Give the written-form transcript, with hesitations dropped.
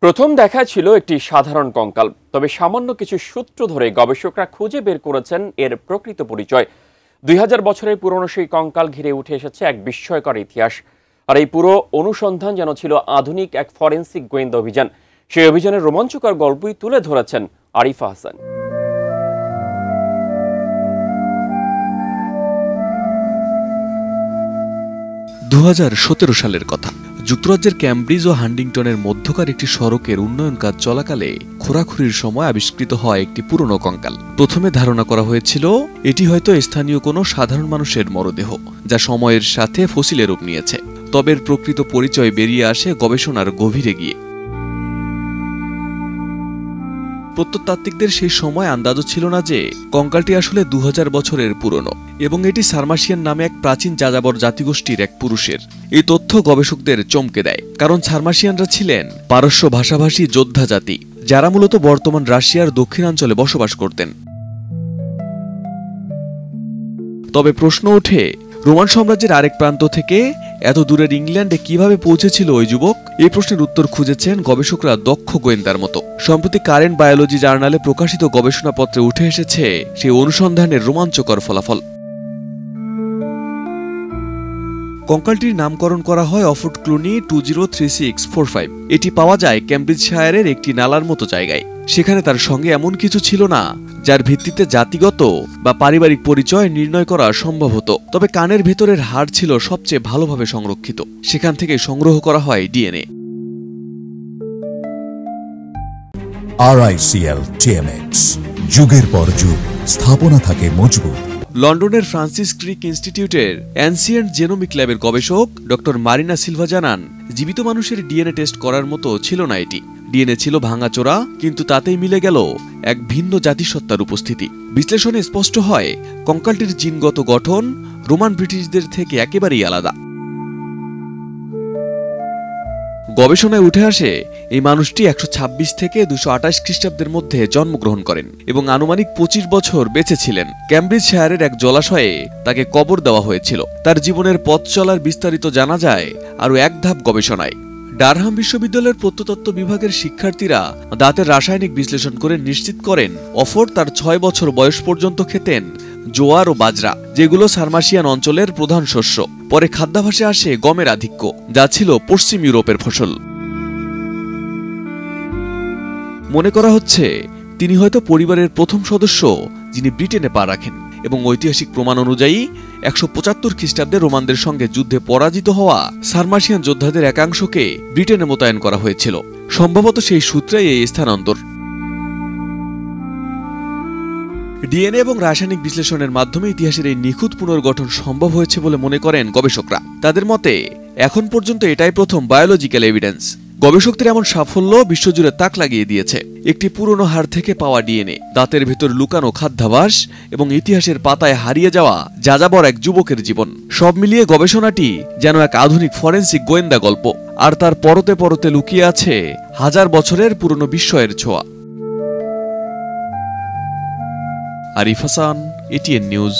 প্রথম দেখা ছিল একটি সাধারণ কঙ্কাল, তবে সামান্য কিছু সূত্র ধরে গবেষকরা খুঁজে বের করেছেন এর প্রকৃত পরিচয়। 2000 বছরের পুরনো সেই কঙ্কাল ঘিরে উঠে এসেছে এক বিস্ময়কর ইতিহাস। আর এই পুরো অনুসন্ধান যেন ছিল আধুনিক এক ফরেন্সিক গোয়েন্দা অভিযান। সেই অভিযানের রোমাঞ্চকর গল্পই তুলে ধরেছেন আরিফা হাসান। 2017 সালের কথা। যুক্তরাজ্যের ক্যামব্রিজ ও হান্টিংটনের মধ্যকার একটি সড়কের উন্নয়ন কাজ চলাকালে খোঁড়াখুড়ির সময় আবিষ্কৃত হয় একটি পুরনো কঙ্কাল। প্রথমে ধারণা করা হয়েছিল এটি হয়তো স্থানীয় কোনো সাধারণ মানুষের মরদেহ, যা সময়ের সাথে ফসিলে রূপ নিয়েছে। তবে এর প্রকৃত পরিচয় বেরিয়ে আসে গবেষণার গভীরে গিয়ে। প্রত্নতাত্ত্বিকদের সেই সময় আন্দাজও ছিল না যে কঙ্কালটি আসলে 2000 বছরের পুরনো এবং এটি সারমাসিয়ান নামে এক প্রাচীন যাযাবর জাতিগোষ্ঠীর এক পুরুষের। এই তথ্য গবেষকদের চমকে দেয়, কারণ সারমাসিয়ানরা ছিলেন পারস্য ভাষাভাষী যোদ্ধা জাতি, যারা মূলত বর্তমান রাশিয়ার দক্ষিণাঞ্চলে বসবাস করতেন। তবে প্রশ্ন ওঠে, রোমান সাম্রাজ্যের আরেক প্রান্ত থেকে এত দূরের ইংল্যান্ডে কিভাবে পৌঁছেছিল ওই যুবক? এই প্রশ্নের উত্তর খুঁজেছেন গবেষকরা দক্ষ গোয়েন্দার মতো। সম্প্রতি কারেন্ট বায়োলজি জার্নালে প্রকাশিত গবেষণাপত্রে উঠে এসেছে সেই অনুসন্ধানের রোমাঞ্চকর ফলাফল। কঙ্কালটির নামকরণ করা হয় অফোর্ড ক্লুনি 203645। এটি পাওয়া যায় ক্যামব্রিজশায়ারের একটি নালার মতো জায়গায়। সেখানে তার সঙ্গে এমন কিছু ছিল না যার ভিত্তিতে জাতিগত বা পারিবারিক পরিচয় নির্ণয় করা সম্ভব হতো। তবে কানের ভেতরের হাড় ছিল সবচেয়ে ভালোভাবে সংরক্ষিত। সেখান থেকে সংগ্রহ করা হয় ডিএনএ। RICL TMX, যুগের পর যুগ স্থাপনা থাকে মজবুত। লন্ডনের ফ্রান্সিস ক্রিক ইনস্টিটিউটের অ্যানসিয়েন্ট জেনোমিক ল্যাবের গবেষক ডক্টর মারিনা সিলভা জানান, জীবিত মানুষের ডিএনএ টেস্ট করার মতো ছিল না এটি। ডিএনএ ছিল ভাঙাচোরা, কিন্তু তাতেই মিলে গেল এক ভিন্ন জাতিসত্তার উপস্থিতি। বিশ্লেষণে স্পষ্ট হয় কঙ্কালটির জিনগত গঠন রোমান ব্রিটিশদের থেকে একেবারেই আলাদা। গবেষণায় উঠে আসে এই মানুষটি 126 থেকে 228 খ্রিস্টাব্দের মধ্যে জন্মগ্রহণ করেন এবং আনুমানিক 25 বছর বেঁচে ছিলেন। ক্যামব্রিজশায়ারের এক জলাশয়ে তাকে কবর দেওয়া হয়েছিল। তার জীবনের পথ চলার বিস্তারিত জানা যায় আরও এক ধাপ গবেষণায়। ডারহাম বিশ্ববিদ্যালয়ের প্রত্নতত্ত্ব বিভাগের শিক্ষার্থীরা দাঁতের রাসায়নিক বিশ্লেষণ করে নিশ্চিত করেন অফোর্ড তার 6 বছর বয়স পর্যন্ত খেতেন জোয়ার ও বাজরা, যেগুলো সারমাসিয়ান অঞ্চলের প্রধান শস্য। পরে খাদ্যাভ্যাসে আসে গমের আধিক্য, যা ছিল পশ্চিম ইউরোপের ফসল। মনে করা হচ্ছে তিনি হয়তো পরিবারের প্রথম সদস্য যিনি ব্রিটেনে পা রাখেন, এবং ঐতিহাসিক প্রমাণ অনুযায়ী 175 খ্রিস্টাব্দে রোমানদের সঙ্গে যুদ্ধে পরাজিত হওয়া সারমাসিয়ান যোদ্ধাদের একাংশকে ব্রিটেনে মোতায়েন করা হয়েছিল। সম্ভবত সেই সূত্রেই এই স্থানান্তর। ডিএনএ এবং রাসায়নিক বিশ্লেষণের মাধ্যমে ইতিহাসের এই নিখুঁত পুনর্গঠন সম্ভব হয়েছে বলে মনে করেন গবেষকরা। তাদের মতে এখন পর্যন্ত এটাই প্রথম বায়োলজিক্যাল এভিডেন্স। গবেষকদের এমন সাফল্য বিশ্বজুড়ে তাক লাগিয়ে দিয়েছে। একটি পুরনো হাড় থেকে পাওয়া ডিএনএ, দাঁতের ভেতর লুকানো খাদ্যাভ্যাস এবং ইতিহাসের পাতায় হারিয়ে যাওয়া যাযাবর এক যুবকের জীবন, সব মিলিয়ে গবেষণাটি যেন এক আধুনিক ফরেন্সিক গোয়েন্দা গল্প। আর তার পরতে পরতে লুকিয়ে আছে হাজার বছরের পুরনো বিস্ময়ের ছোঁয়া। Arif Hasan, ATN news.